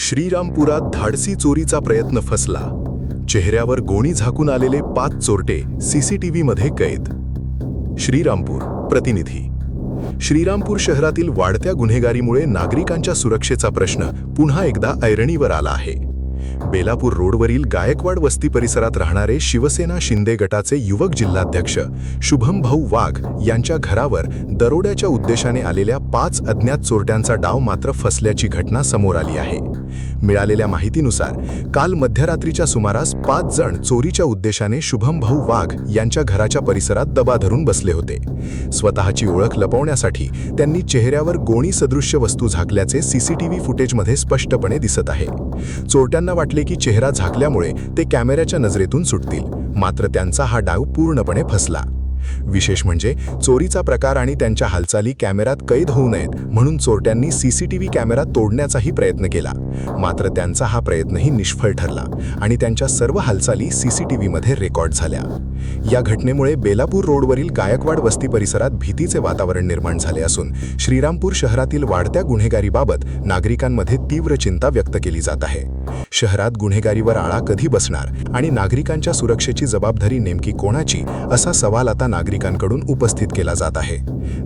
श्रीरामपुरात धाडसी चोरीचा प्रयत्न फसला. चेहऱ्यावर गोणी झाकून आलेले 5 चोरटे सीसीटीव्हीमध्ये कैद. श्रीरामपूर प्रतिनिधी. श्रीरामपूर शहरातील वाढत्या गुन्हेगारीमुळे नागरिकांच्या सुरक्षेचा प्रश्न पुन्हा एकदा ऐरणीवर आला आहे. बेलापूर रोडवरील गायकवाड वस्ती परिसरात राहणारे शिवसेना शिंदे गटाचे युवक जिल्हाध्यक्ष शुभम भाऊ वाघ यांच्या घरावर दरोड्याच्या उद्देशाने आलेल्या 5 अज्ञात चोरट्यांचा डाव मात्र फसल्याची घटना समोर आली आहे. मिळालेल्या माहितीनुसार काल मध्यरात्रीच्या सुमारास 5 जण चोरीच्या उद्देशाने शुभम भाऊ वाघ यांच्या घराच्या परिसरात दबा धरून बसले होते. स्वतःची ओळख लपवण्यासाठी त्यांनी चेहऱ्यावर गोणी सदृश्य वस्तू झाकल्याचे सीसीटीव्ही फुटेजमध्ये स्पष्टपणे दिसत आहे. चोरट्यांना वाटले की चेहरा झाकल्यामुळे ते कॅमेऱ्याच्या नजरेतून सुटतील, मात्र त्यांचा हा डाव पूर्णपणे फसला. विशेष म्हणजे चोरीचा प्रकार आणि त्यांच्या हालचाली कॅमेऱ्यात कैद होऊ नयेत म्हणून चोरट्यांनी सीसीटीव्ही कॅमेरा तोडण्याचाही प्रयत्न केला, मात्र त्यांचा हा प्रयत्नही निष्फळ ठरला आणि त्यांच्या सर्व हालचाली सीसीटीव्हीमध्ये रेकॉर्ड झाल्या. या घटनेमुळे बेलापूर रोडवरील गायकवाड वस्ती परिसरात भीतीचे वातावरण निर्माण झाले असून श्रीरामपूर शहरातील वाढत्या गुन्हेगारीबाबत नागरिकांमध्ये तीव्र चिंता व्यक्त केली जात आहे. शहरात गुन्हेगारीवर आळा कधी बसणार आणि नागरिकांच्या सुरक्षेची जबाबदारी नेमकी कोणाची, असा सवाल आता नागरिकांकडून उपस्थित केला जात आहे.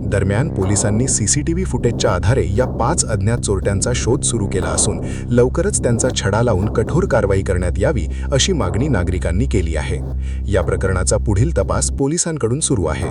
दरम्यान पोलिसांनी सीसीटीव्ही फुटेजच्या आधारे या 5 अज्ञात चोरट्यांचा शोध सुरू केला असून लवकरच त्यांचा छडा लावून कठोर कारवाई करण्यात यावी अशी मागणी नागरिकांनी केली आहे. या प्रकरणाचा पुढील तपास पोलिसांकडून सुरू आहे.